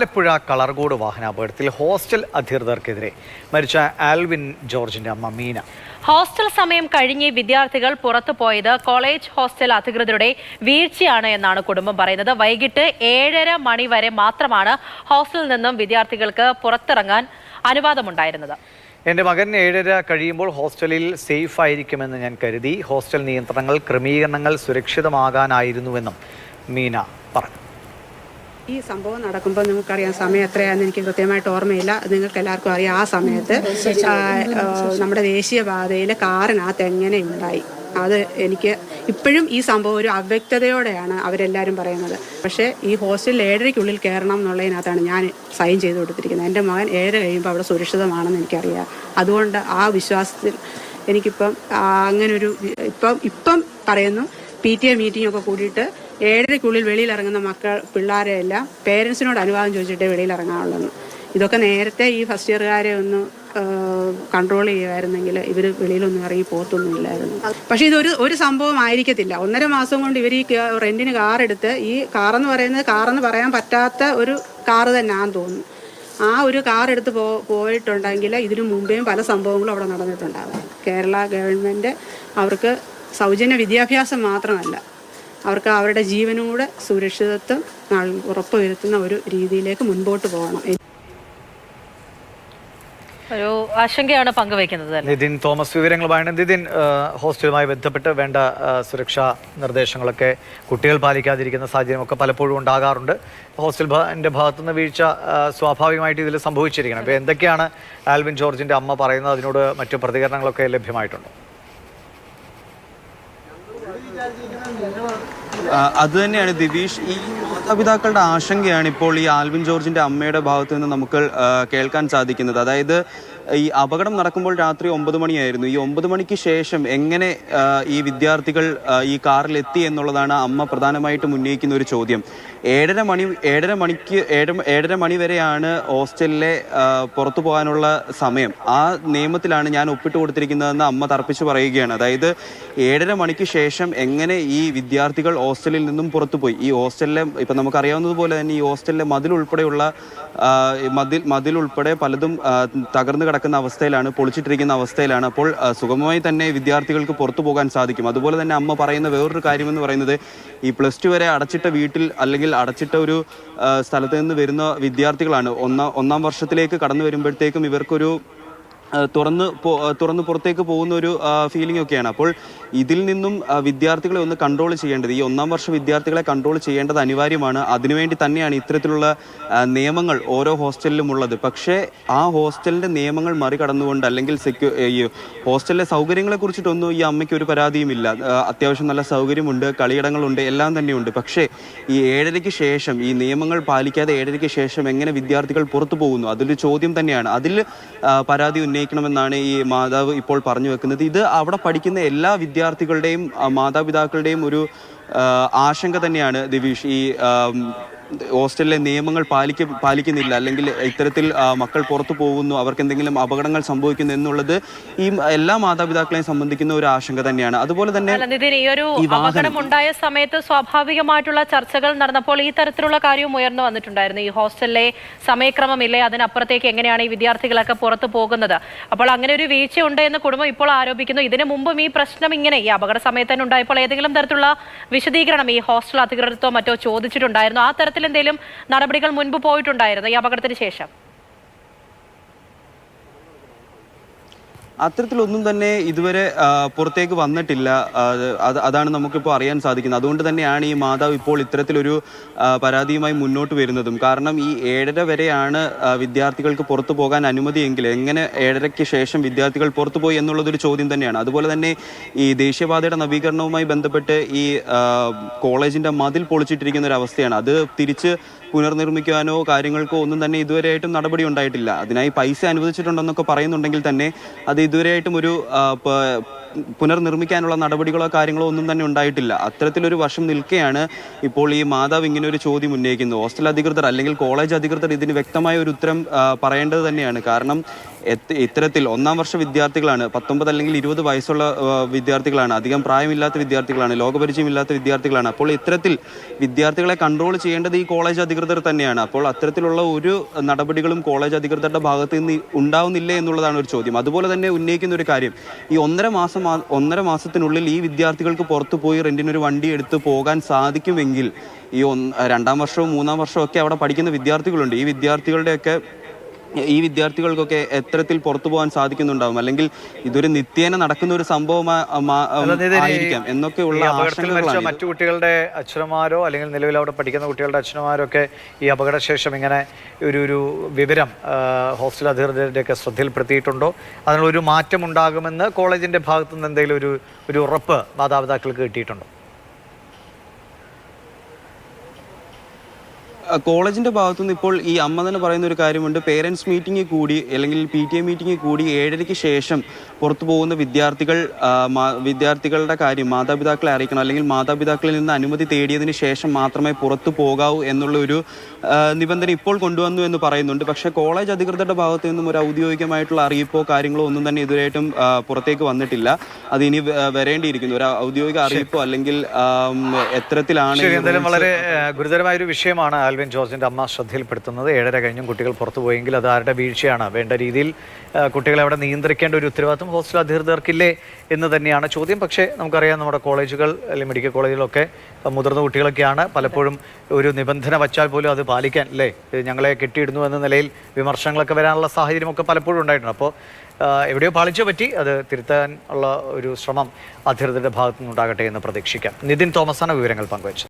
ആലപ്പുഴ കളർകോട് വാഹനാപകടത്തിൽ ഹോസ്റ്റൽ അധികൃതർക്കെതിരെ മരിച്ച ആൽവിൻ ജോർജിന്റെ അമ്മ മീന. ഹോസ്റ്റൽ സമയം കഴിഞ്ഞ് വിദ്യാർത്ഥികൾ പുറത്തു പോയത് കോളേജ് ഹോസ്റ്റൽ അധികൃതരുടെ വീഴ്ചയാണ് എന്നാണ് കുടുംബം പറയുന്നത്. വൈകിട്ട് 7:30 മണി വരെ മാത്രമാണ് ഹോസ്റ്റലിൽ നിന്നും വിദ്യാർത്ഥികൾക്ക് പുറത്തിറങ്ങാൻ അനുവാദമുണ്ടായിരുന്നത്. എൻ്റെ മകൻ 7:30 കഴിയുമ്പോൾ ഹോസ്റ്റലിൽ സേഫ് ആയിരിക്കുമെന്ന് ഞാൻ കരുതി. ഹോസ്റ്റൽ നിയന്ത്രണങ്ങൾ, ക്രമീകരണങ്ങൾ സുരക്ഷിതമാകാനായിരുന്നുവെന്നും മീന പറഞ്ഞു. ഈ സംഭവം നടക്കുമ്പോൾ നിങ്ങൾക്കറിയാം സമയം എത്രയാണെന്ന് എനിക്ക് കൃത്യമായിട്ട് ഓർമ്മയില്ല. നിങ്ങൾക്ക് എല്ലാവർക്കും അറിയാം ആ സമയത്ത് നമ്മുടെ ദേശീയപാതയിൽ കാറിനകത്ത് എങ്ങനെ ഉണ്ടായി. അത് എനിക്ക് ഇപ്പോഴും ഈ സംഭവം ഒരു അവ്യക്തതയോടെയാണ് അവരെല്ലാവരും പറയുന്നത്. പക്ഷേ ഈ ഹോസ്റ്റലിൽ 7:30-ക്കുള്ളിൽ കയറണം എന്നുള്ളതിനകത്താണ് ഞാൻ സൈൻ ചെയ്ത് കൊടുത്തിരിക്കുന്നത്. എൻ്റെ മകൻ 7 കഴിയുമ്പോൾ അവിടെ സുരക്ഷിതമാണെന്ന് എനിക്കറിയാം. അതുകൊണ്ട് ആ വിശ്വാസത്തിൽ എനിക്കിപ്പം അങ്ങനൊരു ഇപ്പം പറയുന്നു PTA മീറ്റിംഗൊക്കെ കൂടിയിട്ട് 7:30-ക്കുള്ളിൽ വെളിയിലിറങ്ങുന്ന പിള്ളേരെ എല്ലാം പേരൻസിനോട് അനുവാദം ചോദിച്ചിട്ടേ വെളിയിലിറങ്ങാനുള്ളൂ. ഇതൊക്കെ നേരത്തെ ഈ ഫസ്റ്റ് ഇയറുകാരെ ഒന്ന് കൺട്രോൾ ചെയ്യുമായിരുന്നെങ്കിൽ ഇവർ വെളിയിലൊന്നും ഇറങ്ങി പോകത്തൊന്നുമില്ലായിരുന്നു. പക്ഷേ ഇതൊരു സംഭവം ആയിരിക്കത്തില്ല. 1.5 മാസം കൊണ്ട് ഇവർ ഈ റെന്റിന് കാറെടുത്ത്, ഈ കാറെന്ന് പറയുന്നത് കാറെന്ന് പറയാൻ പറ്റാത്ത ഒരു കാറ് തന്നെയാണെന്ന് തോന്നുന്നു. ആ ഒരു കാറെടുത്ത് പോയിട്ടുണ്ടെങ്കിൽ ഇതിനു മുമ്പേയും പല സംഭവങ്ങളും അവിടെ നടന്നിട്ടുണ്ടാകും. കേരള ഗവൺമെൻറ് അവർക്ക് സൗജന്യ വിദ്യാഭ്യാസം മാത്രമല്ല, അവർക്ക് അവരുടെ ജീവനൂടെ സുരക്ഷിതത്വം ഉറപ്പുവരുത്തുന്ന ഒരു രീതിയിലേക്ക് മുൻപോട്ട് പോകണം. ഒരു ആശങ്കയാണ് പങ്കുവയ്ക്കുന്നത്. നിതിൻ തോമസ് വിവരങ്ങളുമായി. നിതിൻ, ഹോസ്റ്റലുമായി ബന്ധപ്പെട്ട് വേണ്ട സുരക്ഷാ നിർദ്ദേശങ്ങളൊക്കെ കുട്ടികൾ പാലിക്കാതിരിക്കുന്ന സാഹചര്യമൊക്കെ പലപ്പോഴും ഉണ്ടാകാറുണ്ട്. ഹോസ്റ്റലിൻ്റെ ഭാഗത്തുനിന്ന് വീഴ്ച സ്വാഭാവികമായിട്ട് ഇതിൽ സംഭവിച്ചിരിക്കണം. അപ്പോൾ എന്തൊക്കെയാണ് ആൽവിൻ ജോർജിൻ്റെ അമ്മ പറയുന്നത്? അതിനോട് മറ്റു പ്രതികരണങ്ങളൊക്കെ ലഭ്യമായിട്ടുണ്ടോ? അത് തന്നെയാണ് ദിവീഷ്. ഈ മാതാപിതാക്കളുടെ ആശങ്കയാണ് ഇപ്പോൾ ഈ ആൽവിൻ ജോർജിന്റെ അമ്മയുടെ ഭാഗത്തു നിന്ന് നമുക്ക് കേൾക്കാൻ സാധിക്കുന്നത്. അതായത് ഈ അപകടം നടക്കുമ്പോൾ രാത്രി 9 മണിയായിരുന്നു. ഈ 9 മണിക്ക് ശേഷം എങ്ങനെ ഈ വിദ്യാർത്ഥികൾ ഈ കാറിൽ എത്തി എന്നുള്ളതാണ് അമ്മ പ്രധാനമായിട്ടും ഉന്നയിക്കുന്ന ഒരു ചോദ്യം. 7:30 മണി വരെയാണ് ഹോസ്റ്റലിലെ പുറത്തു പോകാനുള്ള സമയം. ആ നിയമത്തിലാണ് ഞാൻ ഒപ്പിട്ട് കൊടുത്തിരിക്കുന്നതെന്ന് അമ്മ തർപ്പിച്ച് പറയുകയാണ്. അതായത് 7:30 മണിക്ക് ശേഷം എങ്ങനെ ഈ വിദ്യാർത്ഥികൾ ഹോസ്റ്റലിൽ നിന്നും പുറത്തുപോയി? ഈ ഹോസ്റ്റലിലെ ഇപ്പം നമുക്കറിയാവുന്നതുപോലെ തന്നെ ഈ ഹോസ്റ്റലിലെ മതിൽ ഉൾപ്പെടെ പലതും തകർന്നു കിടക്കുന്ന അവസ്ഥയിലാണ്, പൊളിച്ചിട്ടിരിക്കുന്ന അവസ്ഥയിലാണ്. അപ്പോൾ സുഗമമായി തന്നെ വിദ്യാർത്ഥികൾക്ക് പുറത്തു പോകാൻ സാധിക്കും. അതുപോലെ തന്നെ അമ്മ പറയുന്ന വേറൊരു കാര്യമെന്ന് പറയുന്നത്, ഈ +2 വരെ അടച്ചിട്ട വീട്ടിൽ അല്ലെങ്കിൽ അടച്ചിട്ട ഒരു സ്ഥലത്ത് നിന്ന് വരുന്ന വിദ്യാർത്ഥികളാണ്. ഒന്നാം വർഷത്തിലേക്ക് കടന്നു വരുമ്പോഴത്തേക്കും ഇവർക്കൊരു തുറന്ന് പുറത്തേക്ക് പോകുന്ന ഒരു ഫീലിംഗ് ഒക്കെയാണ്. അപ്പോൾ ഇതിൽ നിന്നും വിദ്യാർത്ഥികളെ ഒന്ന് കൺട്രോൾ ചെയ്യേണ്ടത്, ഈ 1-ാം വർഷ വിദ്യാർത്ഥികളെ കൺട്രോൾ ചെയ്യേണ്ടത് അനിവാര്യമാണ്. അതിനുവേണ്ടി തന്നെയാണ് ഇത്തരത്തിലുള്ള നിയമങ്ങൾ ഓരോ ഹോസ്റ്റലിലും ഉള്ളത്. പക്ഷേ ആ ഹോസ്റ്റലിൻ്റെ നിയമങ്ങൾ മറികടന്നുകൊണ്ട്, അല്ലെങ്കിൽ ഈ ഹോസ്റ്റലിലെ സൗകര്യങ്ങളെ കുറിച്ചിട്ടൊന്നും ഈ അമ്മയ്ക്ക് ഒരു പരാതിയുമില്ല. അത്യാവശ്യം നല്ല സൗകര്യമുണ്ട്, കളിയിടങ്ങളുണ്ട്, എല്ലാം തന്നെയുണ്ട്. പക്ഷേ ഈ 7:30-ക്ക് ശേഷം, ഈ നിയമങ്ങൾ പാലിക്കാതെ 7:30-ക്ക് ശേഷം എങ്ങനെ വിദ്യാർത്ഥികൾ പുറത്തു പോകുന്നു, അതൊരു ചോദ്യം തന്നെയാണ്. അതിൽ പരാതി ഉന്നയിക്കണമെന്നാണ് ഈ മാതാവ് ഇപ്പോൾ പറഞ്ഞു വെക്കുന്നത്. ഇത് അവിടെ പഠിക്കുന്ന എല്ലാ വിദ്യാർത്ഥികളുടെയും മാതാപിതാക്കളുടെയും ഒരു ആശങ്ക തന്നെയാണ് ദിവീഷ്. ഈ ഹോസ്റ്റലിലെ നിയമങ്ങൾ പാലിക്കുന്നില്ല, അല്ലെങ്കിൽ ഇത്തരത്തിൽ മക്കൾ പുറത്തു പോകുന്നു, അവർക്ക് എന്തെങ്കിലും അപകടങ്ങൾ സംഭവിക്കുന്നു എന്നുള്ളത് ഈ എല്ലാ മാതാപിതാക്കളെയും സംബന്ധിക്കുന്ന ഒരു ആശങ്ക തന്നെയാണ്. അതുപോലെ തന്നെ ഈ ഒരു അപകടം ഉണ്ടായ സമയത്ത് സ്വാഭാവികമായിട്ടുള്ള ചർച്ചകൾ നടന്നപ്പോൾ ഈ തരത്തിലുള്ള കാര്യവും ഉയർന്നു വന്നിട്ടുണ്ടായിരുന്നു. ഈ ഹോസ്റ്റലിലെ സമയക്രമമില്ലേ, അതിനപ്പുറത്തേക്ക് എങ്ങനെയാണ് ഈ വിദ്യാർത്ഥികളൊക്കെ പുറത്തു പോകുന്നത്? അപ്പോൾ അങ്ങനെ ഒരു വീഴ്ച ഉണ്ട് എന്ന് കുടുംബം ഇപ്പോൾ ആരോപിക്കുന്നു. ഇതിനു മുമ്പും ഈ പ്രശ്നം ഇങ്ങനെ ഈ അപകട സമയത്ത് തന്നെ ഉണ്ടായപ്പോൾ ഏതെങ്കിലും തരത്തിലുള്ള വിശദീകരണം ഈ ഹോസ്റ്റൽ അധികൃതർക്കോ മറ്റോ ചോദിച്ചിട്ടുണ്ടായിരുന്നു? ആ തരത്തിൽ എന്തെങ്കിലും നടപടികൾ മുൻപ് പോയിട്ടുണ്ടായിരുന്നു ഈ അപകടത്തിന് ശേഷം? അത്തരത്തിലൊന്നും തന്നെ ഇതുവരെ പുറത്തേക്ക് വന്നിട്ടില്ല. അതാണ് നമുക്കിപ്പോൾ അറിയാൻ സാധിക്കുന്നത്. അതുകൊണ്ട് തന്നെയാണ് ഈ മാതാവ് ഇപ്പോൾ ഇത്തരത്തിലൊരു പരാതിയുമായി മുന്നോട്ട് വരുന്നതും. കാരണം ഈ 7:30 വരെയാണ് വിദ്യാർത്ഥികൾക്ക് പുറത്തു പോകാൻ അനുമതിയെങ്കിൽ എങ്ങനെ 7:30-ക്ക് ശേഷം വിദ്യാർത്ഥികൾ പുറത്തുപോയി എന്നുള്ളതൊരു ചോദ്യം തന്നെയാണ്. അതുപോലെ തന്നെ ഈ ദേശീയപാതയുടെ നവീകരണവുമായി ബന്ധപ്പെട്ട് ഈ കോളേജിൻ്റെ മതിൽ പൊളിച്ചിട്ടിരിക്കുന്ന ഒരു അവസ്ഥയാണ്. അത് തിരിച്ച് പുനർനിർമ്മിക്കാനോ കാര്യങ്ങൾക്കോ ഒന്നും തന്നെ ഇതുവരെയായിട്ടും നടപടി ഉണ്ടായിട്ടില്ല. അതിനായി പൈസ അനുവദിച്ചിട്ടുണ്ടെന്നൊക്കെ പറയുന്നുണ്ടെങ്കിൽ തന്നെ അത് ഇതുവരെയായിട്ടും ഒരു പുനർനിർമ്മിക്കാനുള്ള നടപടികളോ കാര്യങ്ങളോ ഒന്നും തന്നെ ഉണ്ടായിട്ടില്ല. അത്തരത്തിലൊരു വശം നിൽക്കെയാണ് ഇപ്പോൾ ഈ മാതാവ് ഇങ്ങനെ ഒരു ചോദ്യം ഉന്നയിക്കുന്നത്. ഹോസ്റ്റൽ അധികൃതർ അല്ലെങ്കിൽ കോളേജ് അധികൃതർ ഇതിന് വ്യക്തമായ ഒരു ഉത്തരം പറയേണ്ടത് തന്നെയാണ്. കാരണം ഇത്തരത്തിൽ ഒന്നാം വർഷ വിദ്യാർത്ഥികളാണ്, 19 അല്ലെങ്കിൽ 20 വയസ്സുള്ള വിദ്യാർത്ഥികളാണ്, അധികം പ്രായമില്ലാത്ത വിദ്യാർത്ഥികളാണ്, ലോകപരിചയമില്ലാത്ത വിദ്യാർത്ഥികളാണ്. അപ്പോൾ ഇത്തരത്തിൽ വിദ്യാർത്ഥികളെ കൺട്രോൾ ചെയ്യേണ്ടത് ഈ കോളേജ് അധികൃതർ തന്നെയാണ്. അപ്പോൾ അത്തരത്തിലുള്ള ഒരു നടപടികളും കോളേജ് അധികൃതരുടെ ഭാഗത്ത് നിന്ന് ഉണ്ടാവുന്നില്ലേ എന്നുള്ളതാണ് ഒരു ചോദ്യം. അതുപോലെ തന്നെ ഉന്നയിക്കുന്ന ഒരു കാര്യം, ഈ 1.5 മാസത്തിനുള്ളിൽ ഈ വിദ്യാർത്ഥികൾക്ക് പുറത്തു പോയി റെന്റിനൊരു വണ്ടി എടുത്ത് പോകാൻ സാധിക്കുമെങ്കിൽ ഈ 2ാം വർഷവും 3ാം വർഷവും ഒക്കെ അവിടെ പഠിക്കുന്ന വിദ്യാർത്ഥികളുണ്ട്. ഈ വിദ്യാർത്ഥികൾക്കൊക്കെ എത്തരത്തിൽ പുറത്തു പോകാൻ സാധിക്കുന്നുണ്ടാവും, അല്ലെങ്കിൽ ഇതൊരു നിത്യേന നടക്കുന്ന ഒരു സംഭവമായിരിക്കാം എന്നൊക്കെയുള്ള ആശങ്കകളാണ്. മറ്റു കുട്ടികളുടെ അച്ഛനമാരോ അല്ലെങ്കിൽ നിലവിൽ അവിടെ പഠിക്കുന്ന കുട്ടികളുടെ അച്ഛനമാരോ ഒക്കെ ഈ അപകടശേഷം ഇങ്ങനെ ഒരു വിവരം ഹോസ്റ്റൽ അധികൃതരുടെയൊക്കെ ശ്രദ്ധയിൽപ്പെടുത്തിയിട്ടുണ്ടോ? അതിനുള്ളൊരു മാറ്റം ഉണ്ടാകുമെന്ന് കോളേജിന്റെ ഭാഗത്തു നിന്ന് എന്തെങ്കിലും ഒരു ഉറപ്പ് മാതാപിതാക്കൾക്ക് കിട്ടിയിട്ടുണ്ടോ? കോളേജിന്റെ ഭാഗത്തുനിന്ന് ഇപ്പോൾ ഈ അമ്മ തന്നെ പറയുന്ന ഒരു കാര്യമുണ്ട്. പേരൻസ് മീറ്റിംഗ് കൂടി അല്ലെങ്കിൽ PTA മീറ്റിംഗ് കൂടി 7:30-ക്ക് ശേഷം പുറത്തു പോകുന്ന വിദ്യാർത്ഥികളുടെ കാര്യം മാതാപിതാക്കളെ അറിയിക്കണം, അല്ലെങ്കിൽ മാതാപിതാക്കളിൽ നിന്ന് അനുമതി തേടിയതിന് ശേഷം മാത്രമേ പുറത്തു പോകാവൂ എന്നുള്ള ഒരു നിബന്ധന ഇപ്പോൾ കൊണ്ടുവന്നു എന്ന് പറയുന്നുണ്ട്. പക്ഷേ കോളേജ് അധികൃതരുടെ ഭാഗത്തു നിന്നും ഒരു ഔദ്യോഗികമായിട്ടുള്ള അറിയിപ്പോ കാര്യങ്ങളോ ഒന്നും തന്നെ ഇതുവരെയായിട്ടും പുറത്തേക്ക് വന്നിട്ടില്ല. അത് ഇനി വരേണ്ടിയിരിക്കുന്നു. ഒരു ഔദ്യോഗിക അറിയിപ്പോ അല്ലെങ്കിൽ എത്തരത്തിലാണ്. എന്തായാലും വളരെ ഗുരുതരമായ ഒരു വിഷയമാണ് ആൽവിൻ ജോർജിന്റെ അമ്മ ശ്രദ്ധയിൽപ്പെടുത്തുന്നത്. 7:30 കഴിഞ്ഞും കുട്ടികൾ പുറത്തു പോയെങ്കിൽ അത് ആരുടെ വീഴ്ചയാണ്? വേണ്ട രീതിയിൽ കുട്ടികളെ അവിടെ നിയന്ത്രിക്കേണ്ട ഒരു ഉത്തരവാദിത്വം ഹോസ്റ്റൽ അധികൃതർക്കില്ലേ എന്ന് തന്നെയാണ് ചോദ്യം. പക്ഷേ നമുക്കറിയാം, നമ്മുടെ കോളേജുകൾ അല്ലെങ്കിൽ മെഡിക്കൽ കോളേജുകളൊക്കെ മുതിർന്ന കുട്ടികളൊക്കെയാണ്. പലപ്പോഴും ഒരു നിബന്ധന വച്ചാൽ പോലും അത് പാലിക്കാൻ ഞങ്ങളെ കെട്ടിയിടുന്നു എന്ന നിലയിൽ വിമർശനങ്ങളൊക്കെ വരാനുള്ള സാഹചര്യമൊക്കെ പലപ്പോഴും ഉണ്ടായിട്ടുണ്ട്. അപ്പോൾ എവിടെയോ പാളിച്ചു പറ്റി, അത് തിരുത്താൻ ഉള്ള ഒരു ശ്രമം അധികൃതരുടെ ഭാഗത്തു നിന്നുണ്ടാകട്ടെ എന്ന് പ്രതീക്ഷിക്കാം. നിതിൻ തോമസാണ് വിവരങ്ങൾ പങ്കുവച്ചത്.